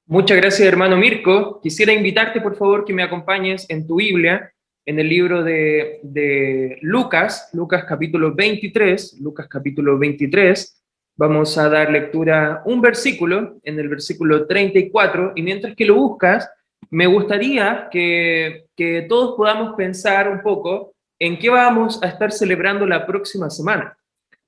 Muchas gracias, hermano Mirko. Quisiera invitarte, por favor, que me acompañes en tu Biblia, en el libro de Lucas, Lucas capítulo 23, Lucas capítulo 23. Vamos a dar lectura un versículo, en el versículo 34, y mientras que lo buscas, me gustaría que todos podamos pensar un poco en qué vamos a estar celebrando la próxima semana.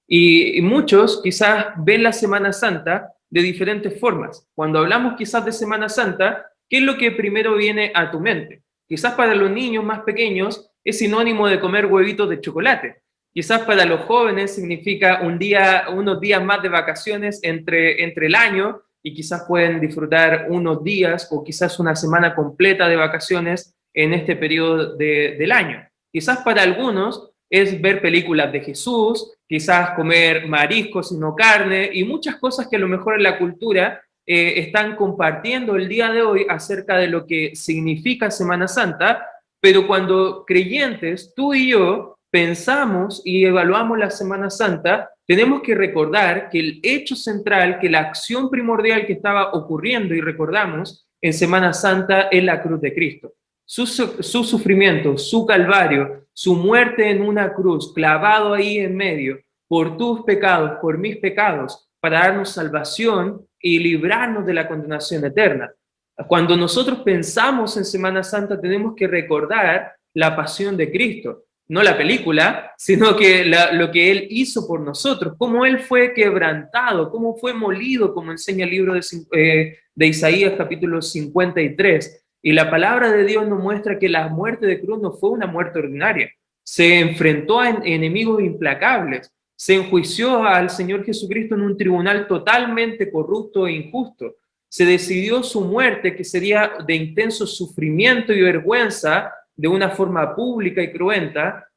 Y muchos quizás ven la Semana Santa de diferentes formas. Cuando hablamos quizás de Semana Santa, ¿qué es lo que primero viene a tu mente? Quizás para los niños más pequeños es sinónimo de comer huevitos de chocolate. Quizás para los jóvenes significa unos días más de vacaciones entre el año y quizás pueden disfrutar unos días o quizás una semana completa de vacaciones en este periodo del año. Quizás para algunos es ver películas de Jesús, quizás comer mariscos y no carne, y muchas cosas que a lo mejor en la cultura están compartiendo el día de hoy acerca de lo que significa Semana Santa, pero cuando creyentes, tú y yo, pensamos y evaluamos la Semana Santa, tenemos que recordar que el hecho central, que la acción primordial que estaba ocurriendo y recordamos en Semana Santa es la cruz de Cristo. Su sufrimiento, su calvario, su muerte en una cruz, clavado ahí en medio, por tus pecados, por mis pecados, para darnos salvación y librarnos de la condenación eterna. Cuando nosotros pensamos en Semana Santa, tenemos que recordar la pasión de Cristo, no la película, sino que lo que Él hizo por nosotros, cómo Él fue quebrantado, cómo fue molido, como enseña el libro de Isaías capítulo 53. Y la palabra de Dios nos muestra que la muerte de cruz no fue una muerte ordinaria. Se enfrentó a enemigos implacables. Se enjuició al Señor Jesucristo en un tribunal totalmente corrupto e injusto. Se decidió su muerte, que sería de intenso sufrimiento y vergüenza, de una forma pública y cruenta.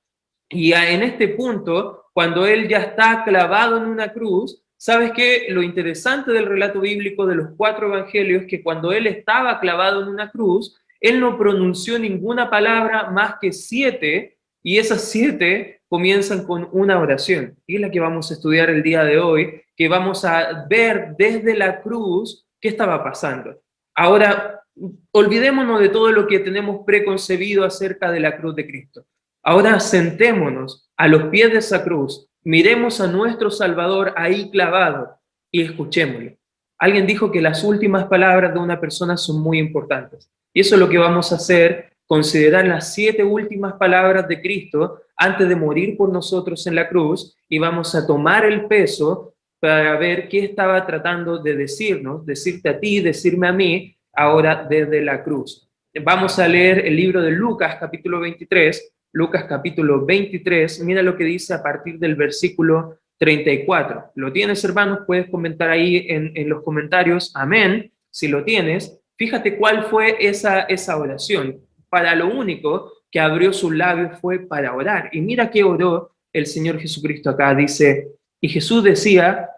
Y en este punto, cuando él ya está clavado en una cruz, ¿sabes qué? Lo interesante del relato bíblico de los cuatro evangelios es que cuando él estaba clavado en una cruz, él no pronunció ninguna palabra más que siete, y esas siete comienzan con una oración. Y es la que vamos a estudiar el día de hoy, que vamos a ver desde la cruz qué estaba pasando. Ahora, olvidémonos de todo lo que tenemos preconcebido acerca de la cruz de Cristo. Ahora sentémonos a los pies de esa cruz, miremos a nuestro Salvador ahí clavado y escuchémosle. Alguien dijo que las últimas palabras de una persona son muy importantes. Y eso es lo que vamos a hacer, considerar las siete últimas palabras de Cristo antes de morir por nosotros en la cruz, y vamos a tomar el peso para ver qué estaba tratando de decirnos, decirte a ti, decirme a mí, ahora desde la cruz. Vamos a leer el libro de Lucas, capítulo 23, Lucas capítulo 23, mira lo que dice a partir del versículo 34. ¿Lo tienes, hermanos? Puedes comentar ahí en los comentarios, amén, si lo tienes. Fíjate cuál fue esa oración. Para lo único que abrió sus labios fue para orar. Y mira que oró el Señor Jesucristo acá. Dice, y Jesús decía,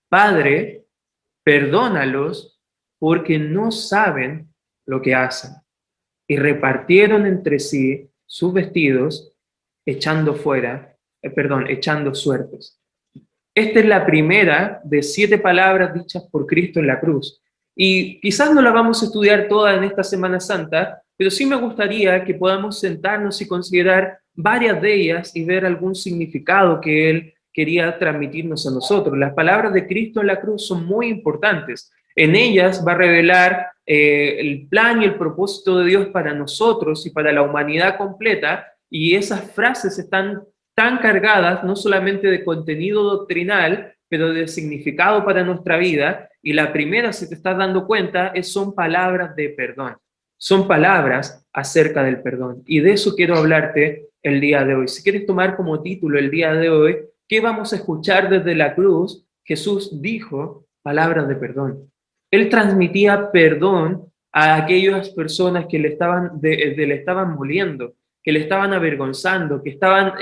Padre, perdónalos porque no saben lo que hacen. Y repartieron entre sí sus vestidos, echando suertes. Esta es la primera de siete palabras dichas por Cristo en la cruz. Y quizás no la vamos a estudiar toda en esta Semana Santa, pero sí me gustaría que podamos sentarnos y considerar varias de ellas y ver algún significado que Él quería transmitirnos a nosotros. Las palabras de Cristo en la cruz son muy importantes. En ellas va a revelar el plan y el propósito de Dios para nosotros y para la humanidad completa, y esas frases están tan cargadas no solamente de contenido doctrinal, pero de significado para nuestra vida. Y la primera, si te estás dando cuenta, son palabras de perdón. Son palabras acerca del perdón. Y de eso quiero hablarte el día de hoy. Si quieres tomar como título el día de hoy, ¿qué vamos a escuchar desde la cruz? Jesús dijo palabras de perdón. Él transmitía perdón a aquellas personas que le estaban moliendo, que le estaban avergonzando, que estaban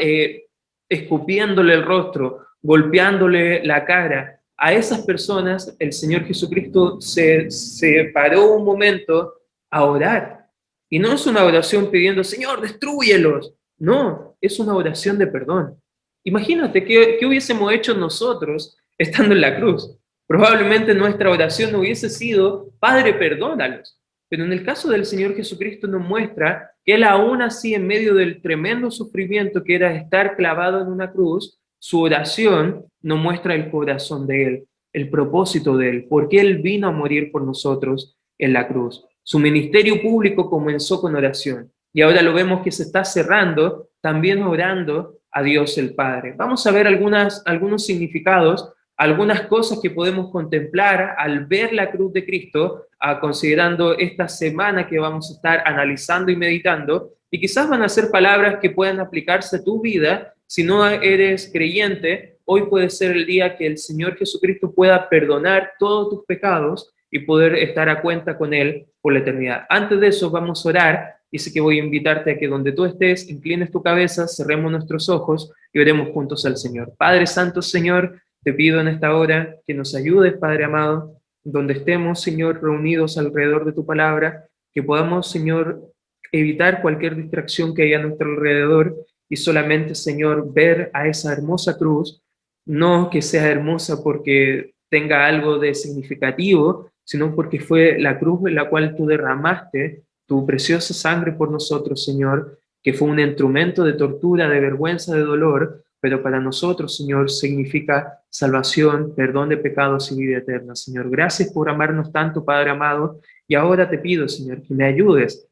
escupiéndole el rostro, golpeándole la cara. A esas personas el Señor Jesucristo se paró un momento a orar. Y no es una oración pidiendo, Señor, destrúyelos. No, es una oración de perdón. Imagínate qué hubiésemos hecho nosotros estando en la cruz. Probablemente nuestra oración no hubiese sido, Padre, perdónalos. Pero en el caso del Señor Jesucristo nos muestra que Él aún así, en medio del tremendo sufrimiento que era estar clavado en una cruz, su oración nos muestra el corazón de Él, el propósito de Él, porque Él vino a morir por nosotros en la cruz. Su ministerio público comenzó con oración y ahora lo vemos que se está cerrando también orando a Dios el Padre. Vamos a ver algunos significados, algunas cosas que podemos contemplar al ver la cruz de Cristo, considerando esta semana que vamos a estar analizando y meditando, y quizás van a ser palabras que puedan aplicarse a tu vida. Si no eres creyente, hoy puede ser el día que el Señor Jesucristo pueda perdonar todos tus pecados y poder estar a cuenta con Él por la eternidad. Antes de eso vamos a orar, y sé que voy a invitarte a que donde tú estés, inclines tu cabeza, cerremos nuestros ojos y oremos juntos al Señor. Padre Santo, Señor, te pido en esta hora que nos ayudes, Padre amado, donde estemos, Señor, reunidos alrededor de tu palabra, que podamos, Señor, evitar cualquier distracción que haya a nuestro alrededor y solamente, Señor, ver a esa hermosa cruz, no que sea hermosa porque tenga algo de significativo, sino porque fue la cruz en la cual tú derramaste tu preciosa sangre por nosotros, Señor, que fue un instrumento de tortura, de vergüenza, de dolor, pero para nosotros, Señor, significa salvación, perdón de pecados y vida eterna. Señor, gracias por amarnos tanto, Padre amado, y ahora te pido, Señor, que me ayudes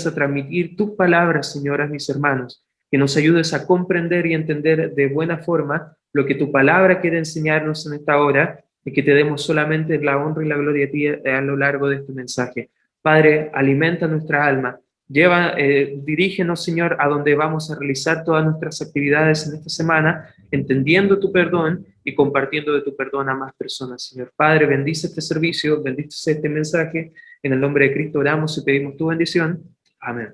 a transmitir tus palabras, Señor, a mis hermanos, que nos ayudes a comprender y entender de buena forma lo que tu palabra quiere enseñarnos en esta hora, y que te demos solamente la honra y la gloria a ti a lo largo de este mensaje. Padre, alimenta nuestra alma, dirígenos, Señor, a donde vamos a realizar todas nuestras actividades en esta semana, entendiendo tu perdón y compartiendo de tu perdón a más personas, Señor. Padre, bendice este servicio, bendice este mensaje, en el nombre de Cristo oramos y pedimos tu bendición. Amén.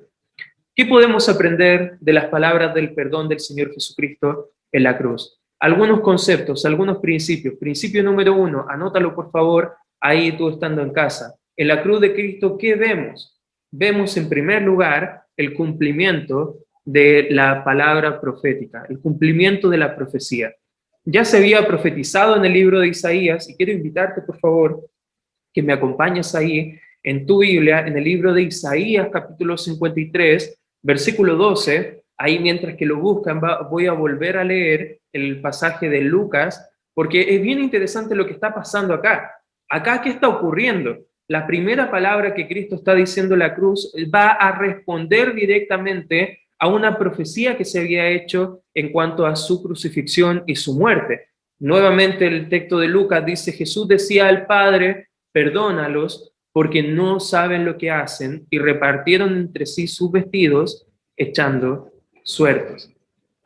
¿Qué podemos aprender de las palabras del perdón del Señor Jesucristo en la cruz? Algunos conceptos, algunos principios. Principio número 1, anótalo por favor, ahí tú estando en casa. En la cruz de Cristo, ¿qué vemos? Vemos en primer lugar el cumplimiento de la palabra profética, el cumplimiento de la profecía. Ya se había profetizado en el libro de Isaías, y quiero invitarte por favor que me acompañes ahí en tu Biblia, en el libro de Isaías capítulo 53, versículo 12, ahí mientras que lo buscan voy a volver a leer el pasaje de Lucas, porque es bien interesante lo que está pasando acá. Acá, ¿qué está ocurriendo? La primera palabra que Cristo está diciendo en la cruz va a responder directamente a una profecía que se había hecho en cuanto a su crucifixión y su muerte. Nuevamente el texto de Lucas dice, Jesús decía al Padre, perdónalos porque no saben lo que hacen, y repartieron entre sí sus vestidos echando suertes.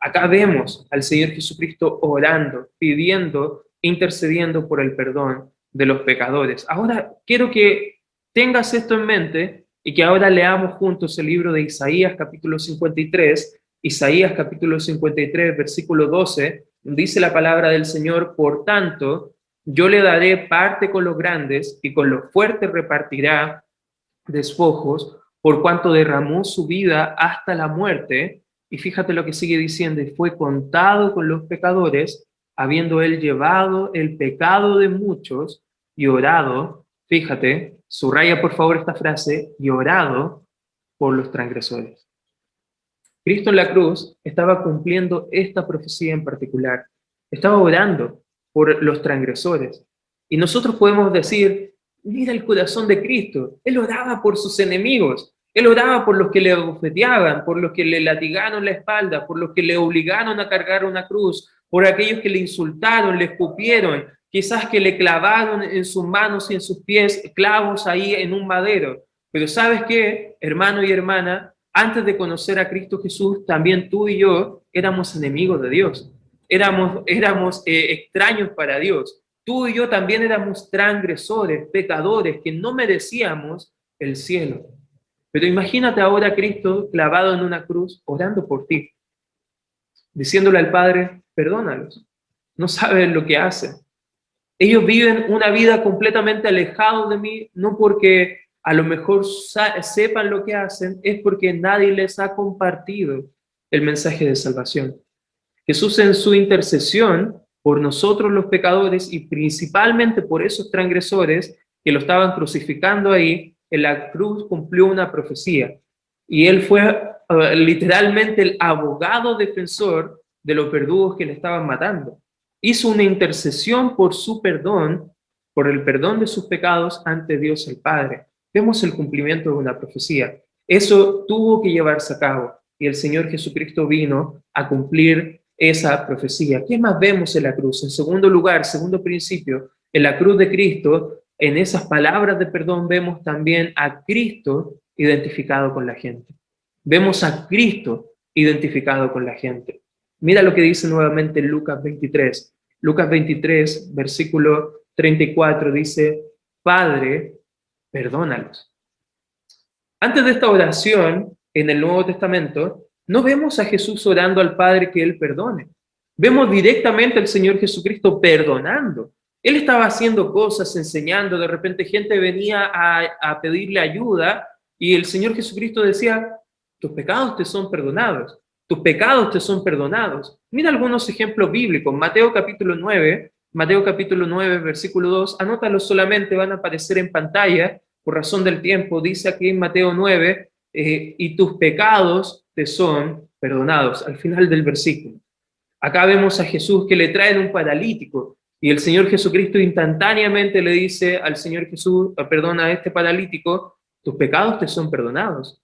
Acá vemos al Señor Jesucristo orando, pidiendo, intercediendo por el perdón de los pecadores. Ahora quiero que tengas esto en mente y que ahora leamos juntos el libro de Isaías capítulo 53, Isaías capítulo 53, versículo 12, dice la palabra del Señor, por tanto, yo le daré parte con los grandes y con los fuertes repartirá despojos, por cuanto derramó su vida hasta la muerte. Y fíjate lo que sigue diciendo, y fue contado con los pecadores, habiendo él llevado el pecado de muchos y orado, fíjate, subraya por favor esta frase, y orado por los transgresores. Cristo en la cruz estaba cumpliendo esta profecía en particular, estaba orando por los transgresores. Y nosotros podemos decir, mira el corazón de Cristo, Él oraba por sus enemigos, Él oraba por los que le abofeteaban, por los que le latigaron la espalda, por los que le obligaron a cargar una cruz, por aquellos que le insultaron, le escupieron, quizás que le clavaron en sus manos y en sus pies clavos ahí en un madero. Pero ¿sabes qué, hermano y hermana? Antes de conocer a Cristo Jesús, también tú y yo éramos enemigos de Dios, éramos extraños para Dios. Tú y yo también éramos transgresores, pecadores, que no merecíamos el cielo. Pero imagínate ahora a Cristo clavado en una cruz, orando por ti, diciéndole al Padre, perdónalos, no saben lo que hacen. Ellos viven una vida completamente alejados de mí, no porque a lo mejor sepan lo que hacen, es porque nadie les ha compartido el mensaje de salvación. Jesús en su intercesión por nosotros los pecadores y principalmente por esos transgresores que lo estaban crucificando ahí. En la cruz cumplió una profecía y él fue literalmente el abogado defensor de los verdugos que le estaban matando. Hizo una intercesión por su perdón, por el perdón de sus pecados ante Dios el Padre. Vemos el cumplimiento de una profecía. Eso tuvo que llevarse a cabo y el Señor Jesucristo vino a cumplir esa profecía. ¿Qué más vemos en la cruz? En segundo lugar, segundo principio, en la cruz de Cristo, en esas palabras de perdón, vemos también a Cristo identificado con la gente. Vemos a Cristo identificado con la gente. Mira lo que dice nuevamente Lucas 23. Lucas 23, versículo 34, dice, Padre, perdónalos. Antes de esta oración, en el Nuevo Testamento, no vemos a Jesús orando al Padre que Él perdone. Vemos directamente al Señor Jesucristo perdonando. Él estaba haciendo cosas, enseñando, de repente gente venía a pedirle ayuda y el Señor Jesucristo decía, tus pecados te son perdonados, tus pecados te son perdonados. Mira algunos ejemplos bíblicos. Mateo capítulo 9, versículo 2, anótalos solamente, van a aparecer en pantalla por razón del tiempo. Dice aquí en Mateo 9, y tus pecados te son perdonados, al final del versículo. Acá vemos a Jesús que le traen un paralítico y el Señor Jesucristo instantáneamente le dice al Señor Jesús, perdona a este paralítico, tus pecados te son perdonados.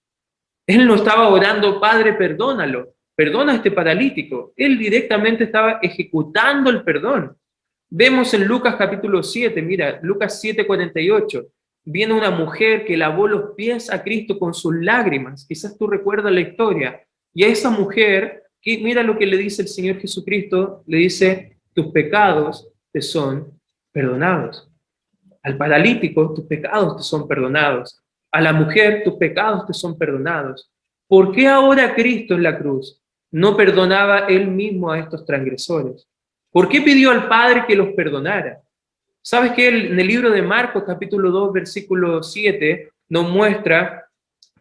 Él no estaba orando, Padre, perdónalo, perdona a este paralítico. Él directamente estaba ejecutando el perdón. Vemos en Lucas capítulo 7, mira, Lucas 7:48, viene una mujer que lavó los pies a Cristo con sus lágrimas. Quizás tú recuerdas la historia. Y a esa mujer, mira lo que le dice el Señor Jesucristo, le dice, tus pecados te son perdonados. Al paralítico, tus pecados te son perdonados. A la mujer, tus pecados te son perdonados. ¿Por qué ahora Cristo en la cruz no perdonaba él mismo a estos transgresores? ¿Por qué pidió al Padre que los perdonara? ¿Sabes que en el libro de Marcos, capítulo 2, versículo 7, nos muestra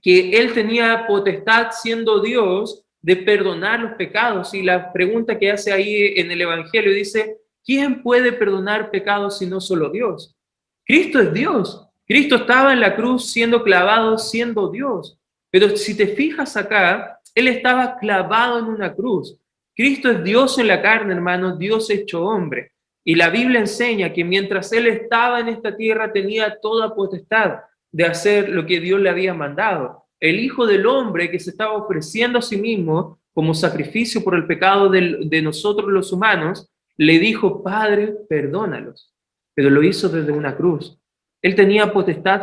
que él tenía potestad, siendo Dios, de perdonar los pecados? Y la pregunta que hace ahí en el Evangelio dice, ¿quién puede perdonar pecados si no solo Dios? Cristo es Dios. Cristo estaba en la cruz siendo clavado, siendo Dios. Pero si te fijas acá, él estaba clavado en una cruz. Cristo es Dios en la carne, hermano, Dios hecho hombre. Y la Biblia enseña que mientras él estaba en esta tierra tenía toda potestad de hacer lo que Dios le había mandado. El Hijo del Hombre que se estaba ofreciendo a sí mismo como sacrificio por el pecado de nosotros los humanos, le dijo, Padre, perdónalos. Pero lo hizo desde una cruz. Él tenía potestad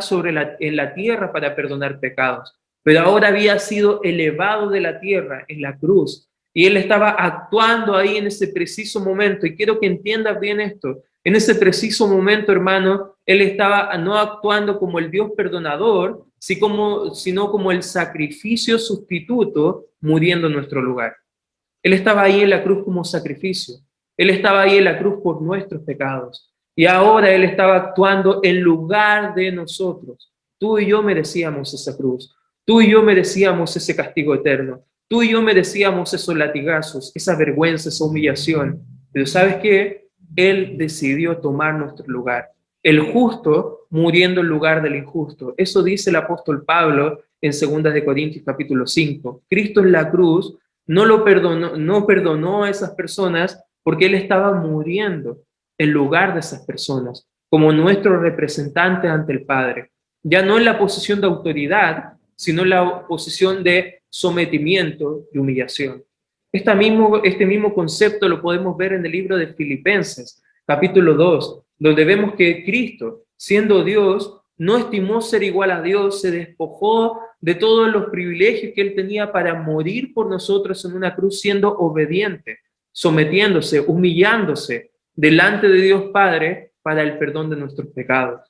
en la tierra para perdonar pecados, pero ahora había sido elevado de la tierra en la cruz. Y él estaba actuando ahí en ese preciso momento. Y quiero que entiendas bien esto. En ese preciso momento, hermano, él estaba no actuando como el Dios perdonador, sino como el sacrificio sustituto muriendo en nuestro lugar. Él estaba ahí en la cruz como sacrificio. Él estaba ahí en la cruz por nuestros pecados. Y ahora él estaba actuando en lugar de nosotros. Tú y yo merecíamos esa cruz. Tú y yo merecíamos ese castigo eterno. Tú y yo merecíamos esos latigazos, esa vergüenza, esa humillación. Pero ¿sabes qué? Él decidió tomar nuestro lugar. El justo muriendo en lugar del injusto. Eso dice el apóstol Pablo en 2 de Corintios capítulo 5. Cristo en la cruz no perdonó a esas personas porque él estaba muriendo en lugar de esas personas, como nuestro representante ante el Padre. Ya no en la posición de autoridad, sino en la posición de sometimiento y humillación. Este mismo concepto lo podemos ver en el libro de Filipenses, capítulo 2, donde vemos que Cristo, siendo Dios, no estimó ser igual a Dios, se despojó de todos los privilegios que él tenía para morir por nosotros en una cruz, siendo obediente, sometiéndose, humillándose delante de Dios Padre para el perdón de nuestros pecados.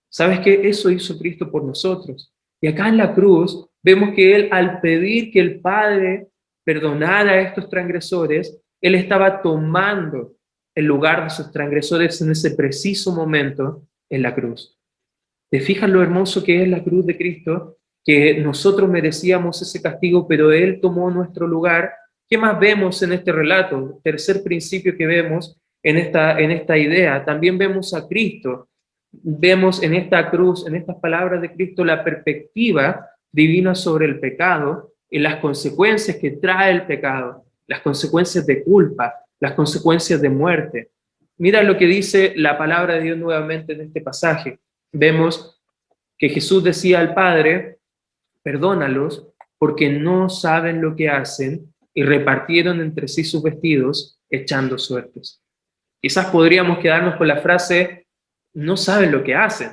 ¿Sabes qué? Eso hizo Cristo por nosotros. Y acá en la cruz vemos que él, al pedir que el Padre perdonara a estos transgresores, él estaba tomando el lugar de esos transgresores en ese preciso momento en la cruz. ¿Te fijas lo hermoso que es la cruz de Cristo? Que nosotros merecíamos ese castigo, pero él tomó nuestro lugar. ¿Qué más vemos en este relato? Tercer principio que vemos en esta idea. También vemos a Cristo, vemos en esta cruz, en estas palabras de Cristo, la perspectiva divina sobre el pecado y las consecuencias que trae el pecado, las consecuencias de culpa, las consecuencias de muerte. Mira lo que dice la palabra de Dios nuevamente en este pasaje. Vemos que Jesús decía al Padre: perdónalos porque no saben lo que hacen, y repartieron entre sí sus vestidos echando suertes. Quizás podríamos quedarnos con la frase: no saben lo que hacen,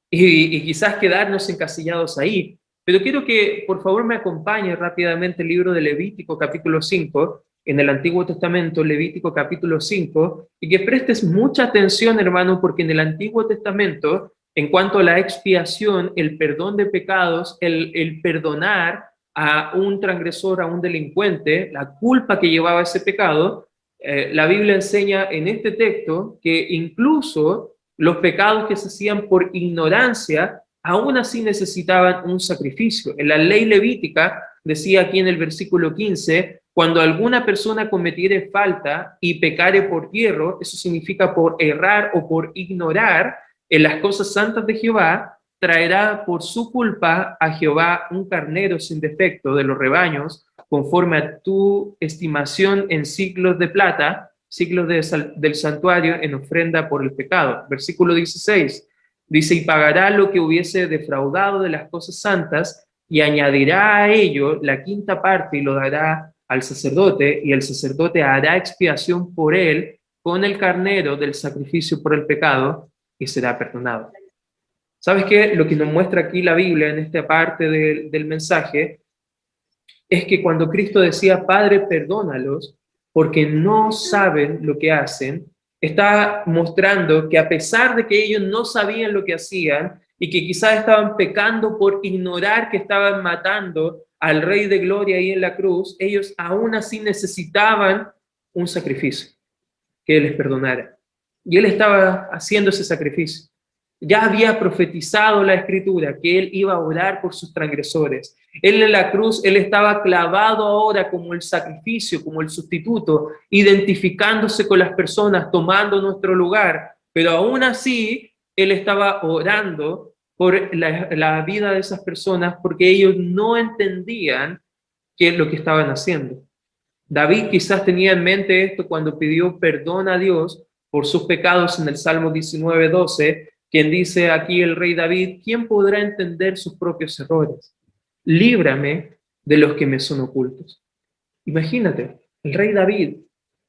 y quizás quedarnos encasillados ahí. Pero quiero que por favor me acompañe rápidamente el libro de Levítico capítulo 5, en el Antiguo Testamento, Levítico capítulo 5, y que prestes mucha atención, hermano, porque en el Antiguo Testamento, en cuanto a la expiación, el perdón de pecados, el perdonar a un transgresor, a un delincuente, la culpa que llevaba ese pecado, la Biblia enseña en este texto que incluso los pecados que se hacían por ignorancia, aún así necesitaban un sacrificio. En la ley levítica decía aquí en el versículo 15, cuando alguna persona cometiere falta y pecare por hierro, eso significa por errar o por ignorar en las cosas santas de Jehová, traerá por su culpa a Jehová un carnero sin defecto de los rebaños, conforme a tu estimación en ciclos de plata, ciclos del santuario, en ofrenda por el pecado. Versículo 16, dice: y pagará lo que hubiese defraudado de las cosas santas, y añadirá a ello la quinta parte y lo dará al sacerdote, y el sacerdote hará expiación por él con el carnero del sacrificio por el pecado, y será perdonado. ¿Sabes qué? Lo que nos muestra aquí la Biblia en esta parte del mensaje es que cuando Cristo decía: Padre, perdónalos, porque no saben lo que hacen, está mostrando que a pesar de que ellos no sabían lo que hacían y que quizás estaban pecando por ignorar que estaban matando al Rey de Gloria ahí en la cruz, ellos aún así necesitaban un sacrificio, que Él les perdonara. Y Él estaba haciendo ese sacrificio. Ya había profetizado la Escritura que Él iba a orar por sus transgresores. Él en la cruz, Él estaba clavado ahora como el sacrificio, como el sustituto, identificándose con las personas, tomando nuestro lugar. Pero aún así, Él estaba orando por la vida de esas personas porque ellos no entendían qué es lo que estaban haciendo. David quizás tenía en mente esto cuando pidió perdón a Dios por sus pecados en el Salmo 19:12, quien dice aquí el rey David: ¿quién podrá entender sus propios errores? Líbrame de los que me son ocultos. Imagínate, el rey David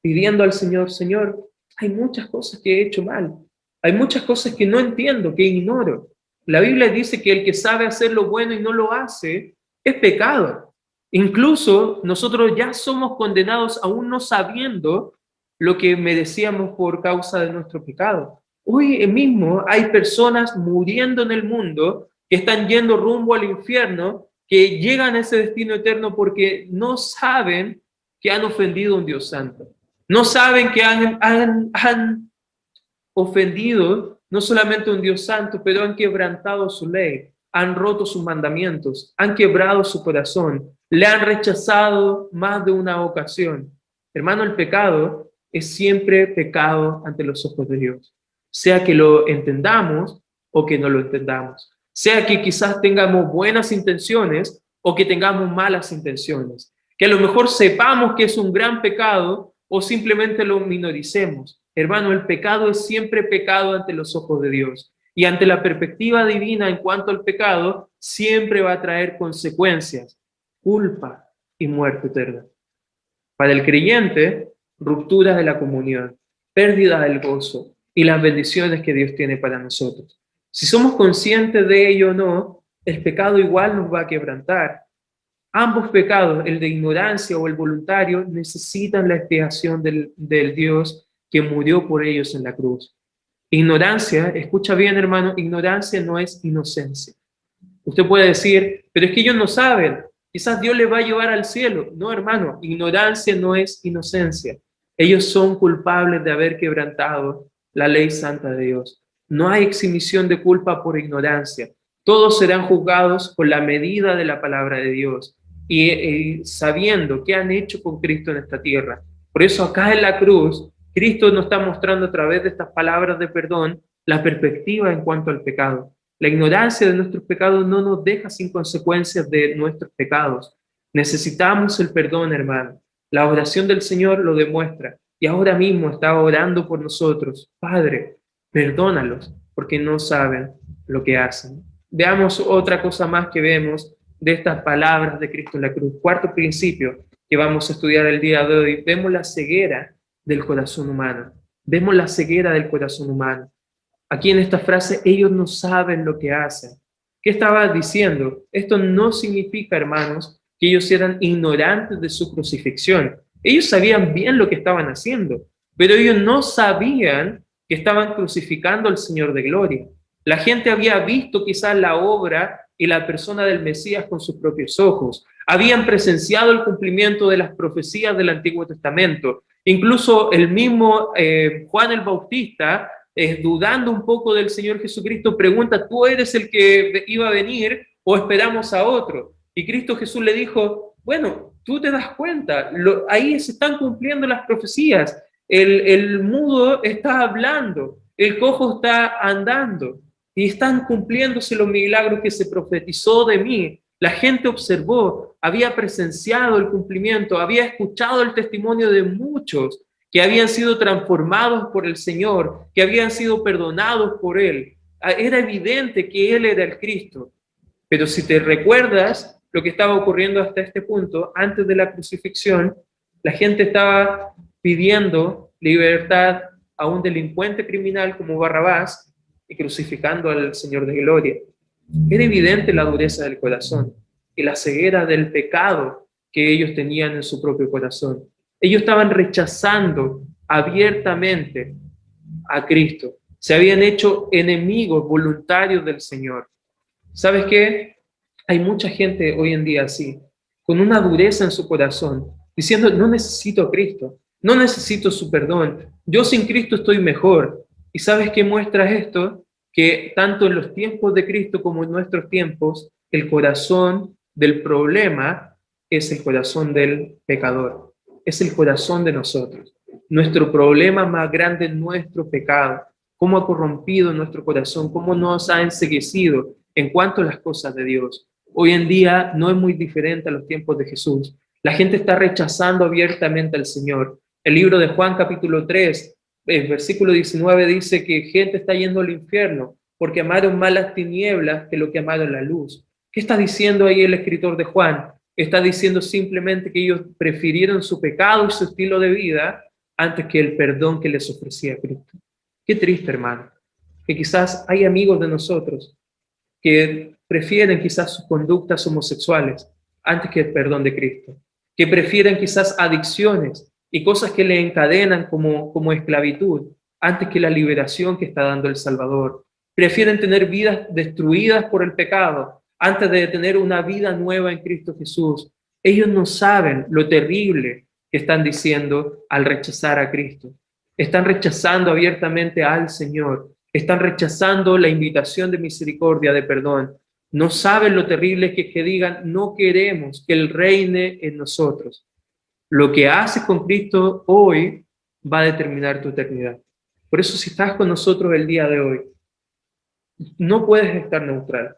pidiendo al Señor: Señor, hay muchas cosas que he hecho mal, hay muchas cosas que no entiendo, que ignoro. La Biblia dice que el que sabe hacer lo bueno y no lo hace es pecado. Incluso nosotros ya somos condenados aún no sabiendo lo que merecíamos por causa de nuestro pecado. Hoy mismo hay personas muriendo en el mundo que están yendo rumbo al infierno, que llegan a ese destino eterno porque no saben que han ofendido a un Dios santo. No saben que han ofendido no solamente a un Dios santo, pero han quebrantado su ley, han roto sus mandamientos, han quebrado su corazón, le han rechazado más de una ocasión. Hermano, el pecado es siempre pecado ante los ojos de Dios, sea que lo entendamos o que no lo entendamos, sea que quizás tengamos buenas intenciones o que tengamos malas intenciones, que a lo mejor sepamos que es un gran pecado o simplemente lo minoricemos. Hermano, el pecado es siempre pecado ante los ojos de Dios. Y ante la perspectiva divina en cuanto al pecado, siempre va a traer consecuencias, culpa y muerte eterna. Para el creyente, ruptura de la comunión, pérdida del gozo y las bendiciones que Dios tiene para nosotros. Si somos conscientes de ello o no, el pecado igual nos va a quebrantar. Ambos pecados, el de ignorancia o el voluntario, necesitan la expiación del Dios que murió por ellos en la cruz. Ignorancia, escucha bien, hermano, ignorancia no es inocencia. Usted puede decir: pero es que ellos no saben, quizás Dios les va a llevar al cielo. No, hermano, ignorancia no es inocencia. Ellos son culpables de haber quebrantado la ley santa de Dios. No hay exhibición de culpa por ignorancia. Todos serán juzgados con la medida de la palabra de Dios y sabiendo qué han hecho con Cristo en esta tierra. Por eso acá en la cruz, Cristo nos está mostrando a través de estas palabras de perdón la perspectiva en cuanto al pecado. La ignorancia de nuestros pecados no nos deja sin consecuencias de nuestros pecados. Necesitamos el perdón, hermano. La oración del Señor lo demuestra. Y ahora mismo está orando por nosotros. Padre, perdónalos, porque no saben lo que hacen. Veamos otra cosa más que vemos de estas palabras de Cristo en la cruz. Cuarto principio que vamos a estudiar el día de hoy. Vemos la ceguera del corazón humano. Vemos la ceguera del corazón humano. Aquí en esta frase, ellos no saben lo que hacen. ¿Qué estaba diciendo? Esto no significa, hermanos, que ellos eran ignorantes de su crucifixión. Ellos sabían bien lo que estaban haciendo, pero ellos no sabían que estaban crucificando al Señor de gloria. La gente había visto quizás la obra y la persona del Mesías con sus propios ojos. Habían presenciado el cumplimiento de las profecías del Antiguo Testamento. Incluso el mismo Juan el Bautista, dudando un poco del Señor Jesucristo, pregunta, ¿tú eres el que iba a venir o esperamos a otro? Y Cristo Jesús le dijo, bueno, tú te das cuenta, ahí se están cumpliendo las profecías, el mudo está hablando, el cojo está andando, y están cumpliéndose los milagros que se profetizó de mí. La gente observó, había presenciado el cumplimiento, había escuchado el testimonio de muchos que habían sido transformados por el Señor, que habían sido perdonados por Él. Era evidente que Él era el Cristo. Pero si te recuerdas lo que estaba ocurriendo hasta este punto, antes de la crucifixión, la gente estaba pidiendo libertad a un delincuente criminal como Barrabás y crucificando al Señor de gloria. Era evidente la dureza del corazón y la ceguera del pecado que ellos tenían en su propio corazón. Ellos estaban rechazando abiertamente a Cristo. Se habían hecho enemigos voluntarios del Señor. ¿Sabes qué? Hay mucha gente hoy en día así, con una dureza en su corazón, diciendo, no necesito a Cristo, no necesito su perdón, yo sin Cristo estoy mejor. ¿Y sabes qué muestra esto? Que tanto en los tiempos de Cristo como en nuestros tiempos, el corazón del problema es el corazón del pecador, es el corazón de nosotros. Nuestro problema más grande es nuestro pecado, cómo ha corrompido nuestro corazón, cómo nos ha enceguecido en cuanto a las cosas de Dios. Hoy en día no es muy diferente a los tiempos de Jesús. La gente está rechazando abiertamente al Señor. El libro de Juan capítulo 3, el versículo 19 dice que gente está yendo al infierno porque amaron más las tinieblas que lo que amaron la luz. ¿Qué está diciendo ahí el escritor de Juan? Está diciendo simplemente que ellos prefirieron su pecado y su estilo de vida antes que el perdón que les ofrecía Cristo. Qué triste, hermano, que quizás hay amigos de nosotros que prefieren quizás sus conductas homosexuales antes que el perdón de Cristo, que prefieren quizás adicciones y cosas que le encadenan como esclavitud antes que la liberación que está dando el Salvador. Prefieren tener vidas destruidas por el pecado antes de tener una vida nueva en Cristo Jesús. Ellos no saben lo terrible que están diciendo al rechazar a Cristo. Están rechazando abiertamente al Señor. Están rechazando la invitación de misericordia, de perdón. No saben lo terrible que es que digan, no queremos que Él reine en nosotros. Lo que haces con Cristo hoy va a determinar tu eternidad. Por eso, si estás con nosotros el día de hoy, no puedes estar neutral.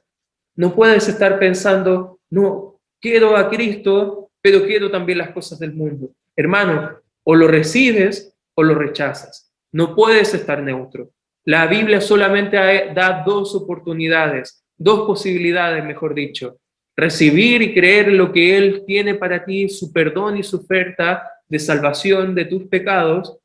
No puedes estar pensando, no, quiero a Cristo, pero quiero también las cosas del mundo. Hermano, o lo recibes o lo rechazas. No puedes estar neutro. La Biblia solamente da dos oportunidades, dos posibilidades, mejor dicho. Recibir y creer lo que Él tiene para ti, su perdón y su oferta de salvación de tus pecados,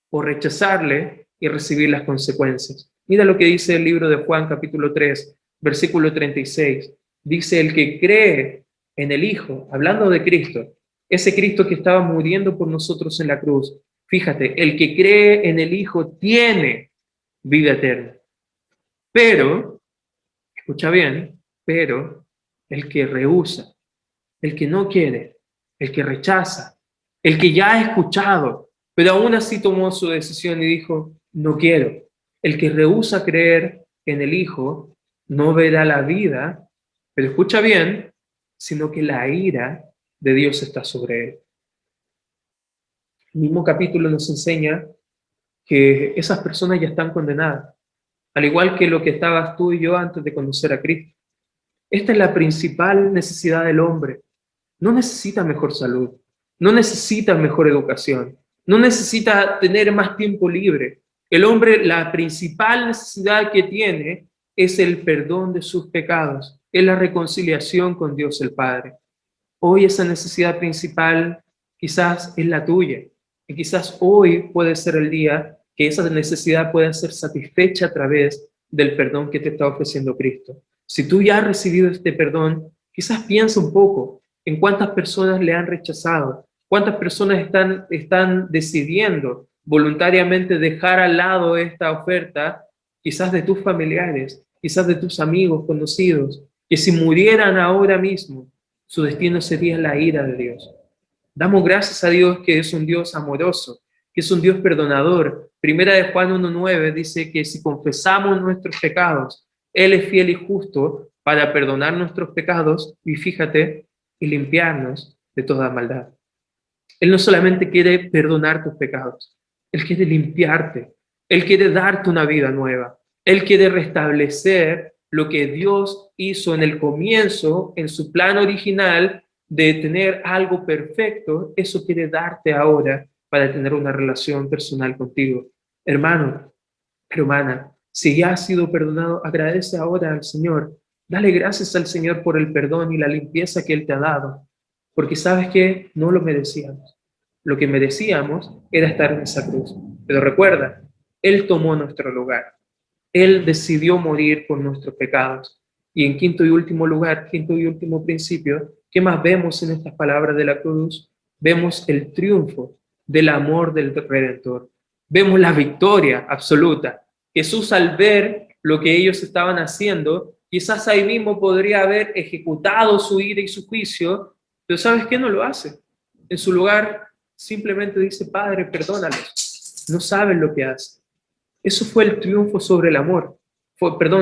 o rechazarle y recibir las consecuencias. Mira lo que dice el libro de Juan capítulo 3, versículo 36. Dice, el que cree en el Hijo, hablando de Cristo, ese Cristo que estaba muriendo por nosotros en la cruz. Fíjate, el que cree en el Hijo tiene vida eterna. Pero, escucha bien, pero el que rehúsa, el que no quiere, el que rechaza, el que ya ha escuchado, pero aún así tomó su decisión y dijo, no quiero. El que rehúsa creer en el Hijo no verá la vida, pero escucha bien, sino que la ira de Dios está sobre él. El mismo capítulo nos enseña que esas personas ya están condenadas, al igual que lo que estabas tú y yo antes de conocer a Cristo. Esta es la principal necesidad del hombre. No necesita mejor salud, no necesita mejor educación, no necesita tener más tiempo libre. El hombre, la principal necesidad que tiene es el perdón de sus pecados, es la reconciliación con Dios el Padre. Hoy esa necesidad principal quizás es la tuya, y quizás hoy puede ser el día que esa necesidad pueda ser satisfecha a través del perdón que te está ofreciendo Cristo. Si tú ya has recibido este perdón, quizás piensa un poco en cuántas personas le han rechazado, cuántas personas están decidiendo voluntariamente dejar al lado esta oferta, quizás de tus familiares, quizás de tus amigos, conocidos, que si murieran ahora mismo, su destino sería la ira de Dios. Damos gracias a Dios que es un Dios amoroso, que es un Dios perdonador. Primera de Juan 1:9 dice que si confesamos nuestros pecados, Él es fiel y justo para perdonar nuestros pecados y fíjate, y limpiarnos de toda maldad. Él no solamente quiere perdonar tus pecados, Él quiere limpiarte, Él quiere darte una vida nueva, Él quiere restablecer lo que Dios hizo en el comienzo, en su plan original de tener algo perfecto, eso quiere darte ahora para tener una relación personal contigo. Hermano, hermana, si ya has sido perdonado, agradece ahora al Señor. Dale gracias al Señor por el perdón y la limpieza que Él te ha dado, porque sabes que no lo merecíamos. Lo que merecíamos era estar en esa cruz. Pero recuerda, Él tomó nuestro lugar. Él decidió morir por nuestros pecados. Y en quinto y último lugar, quinto y último principio, ¿qué más vemos en estas palabras de la cruz? Vemos el triunfo del amor del Redentor. Vemos la victoria absoluta. Jesús, al ver lo que ellos estaban haciendo, quizás ahí mismo podría haber ejecutado su ira y su juicio, pero ¿sabes qué? No lo hace. En su lugar simplemente dice: Padre, perdónalos. No saben lo que hacen. Eso fue el triunfo sobre el amor,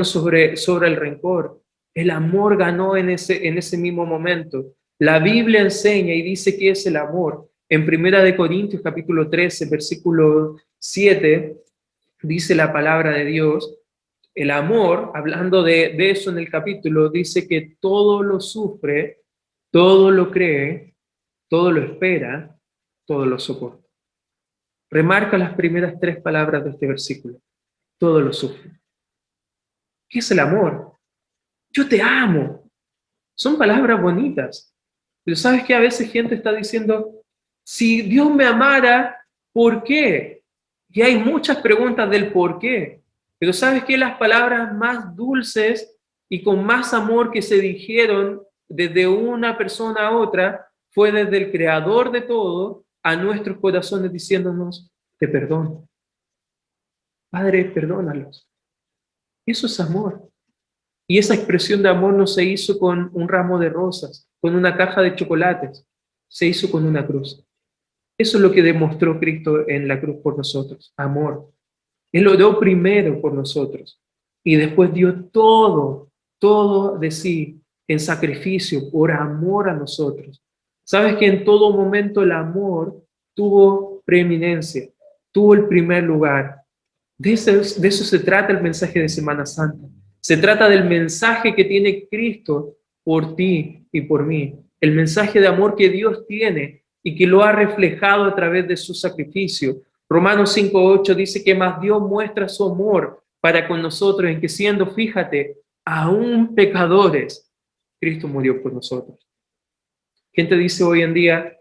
sobre el rencor. El amor ganó en ese mismo momento. La Biblia enseña y dice que es el amor. En Primera de Corintios capítulo 13, versículo 7, dice la palabra de Dios, el amor, hablando de eso en el capítulo, dice que todo lo sufre, todo lo cree, todo lo espera, todo lo soporta. Remarca las primeras tres palabras de este versículo. Todo lo sufre. ¿Qué es el amor? Yo te amo. Son palabras bonitas. Pero ¿sabes qué? A veces gente está diciendo, si Dios me amara, ¿por qué? Y hay muchas preguntas del por qué. Pero ¿sabes qué? Las palabras más dulces y con más amor que se dijeron desde una persona a otra fue desde el creador de todo a nuestros corazones diciéndonos, te perdono. Padre, perdónalos. Eso es amor. Y esa expresión de amor no se hizo con un ramo de rosas, con una caja de chocolates, se hizo con una cruz. Eso es lo que demostró Cristo en la cruz por nosotros, amor. Él lo dio primero por nosotros y después dio todo de sí en sacrificio por amor a nosotros. Sabes que en todo momento el amor tuvo preeminencia, tuvo el primer lugar. De eso se trata el mensaje de Semana Santa. Se trata del mensaje que tiene Cristo por ti y por mí. El mensaje de amor que Dios tiene y que lo ha reflejado a través de su sacrificio. Romanos 5:8 dice que más Dios muestra su amor para con nosotros en que siendo, fíjate, aún pecadores, Cristo murió por nosotros. Gente dice hoy en día,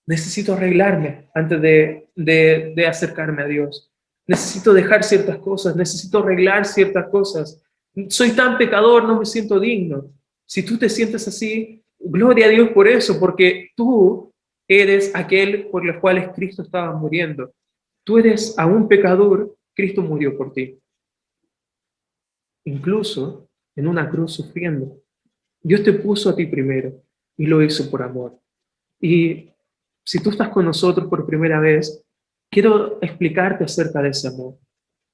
necesito arreglarme antes de acercarme a Dios. Necesito dejar ciertas cosas, necesito arreglar ciertas cosas. Soy tan pecador, no me siento digno. Si tú te sientes así, gloria a Dios por eso, porque tú eres aquel por el cual Cristo estaba muriendo. Tú eres aún pecador, Cristo murió por ti. Incluso en una cruz sufriendo. Dios te puso a ti primero y lo hizo por amor. Y si tú estás con nosotros por primera vez, quiero explicarte acerca de ese amor.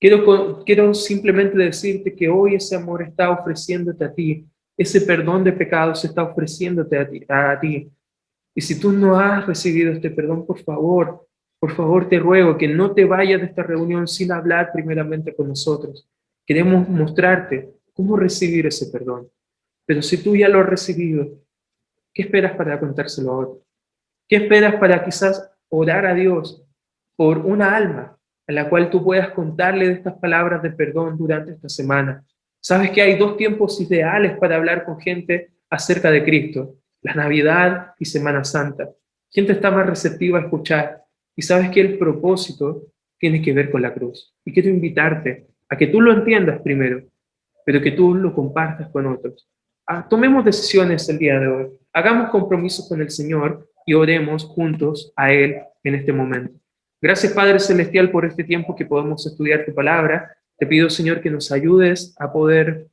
Quiero simplemente decirte que hoy ese amor está ofreciéndote a ti, ese perdón de pecados está ofreciéndote a ti. Y si tú no has recibido este perdón, por favor, Por favor, te ruego que no te vayas de esta reunión sin hablar primeramente con nosotros. Queremos mostrarte cómo recibir ese perdón. Pero si tú ya lo has recibido, ¿qué esperas para contárselo a otro? ¿Qué esperas para quizás orar a Dios por una alma a la cual tú puedas contarle de estas palabras de perdón durante esta semana? Sabes que hay dos tiempos ideales para hablar con gente acerca de Cristo, la Navidad y Semana Santa. Gente está más receptiva a escuchar y sabes que el propósito tiene que ver con la cruz. Y quiero invitarte a que tú lo entiendas primero, pero que tú lo compartas con otros. Tomemos decisiones el día de hoy, hagamos compromisos con el Señor y oremos juntos a Él en este momento. Gracias, Padre Celestial, por este tiempo que podemos estudiar tu palabra. Te pido, Señor, que nos ayudes a poder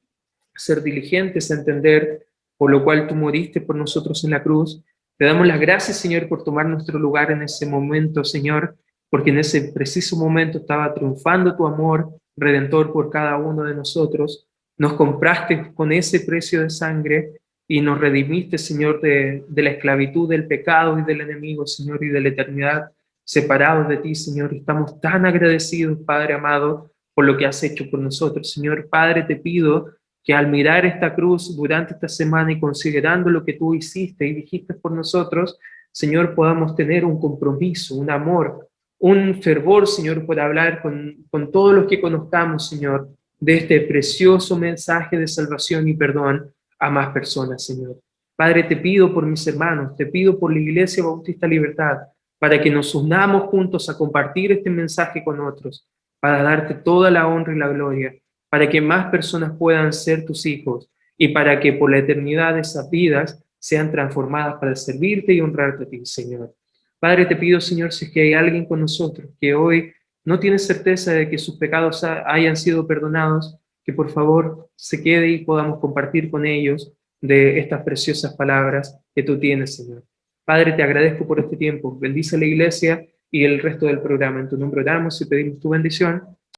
ser diligentes, a entender por lo cual tú moriste por nosotros en la cruz. Te damos las gracias, Señor, por tomar nuestro lugar en ese momento, Señor, porque en ese preciso momento estaba triunfando tu amor redentor por cada uno de nosotros. Nos compraste con ese precio de sangre y nos redimiste, Señor, de la esclavitud, del pecado y del enemigo, Señor, y de la eternidad separados de ti, Señor. Estamos tan agradecidos, Padre amado, por lo que has hecho por nosotros. Señor Padre, te pido que al mirar esta cruz durante esta semana y considerando lo que tú hiciste y dijiste por nosotros, Señor, podamos tener un compromiso, un amor, un fervor, Señor, por hablar con todos los que conozcamos, Señor, de este precioso mensaje de salvación y perdón a más personas, Señor. Padre, te pido por mis hermanos, te pido por la Iglesia Bautista Libertad, para que nos unamos juntos a compartir este mensaje con otros, para darte toda la honra y la gloria, para que más personas puedan ser tus hijos y para que por la eternidad esas vidas sean transformadas para servirte y honrarte a ti, Señor. Padre, te pido, Señor, si es que hay alguien con nosotros que hoy no tiene certeza de que sus pecados hayan sido perdonados, que por favor se quede y podamos compartir con ellos de estas preciosas palabras que tú tienes, Señor. Padre, te agradezco por este tiempo. Bendice a la iglesia y el resto del programa. En tu nombre oramos y pedimos tu bendición.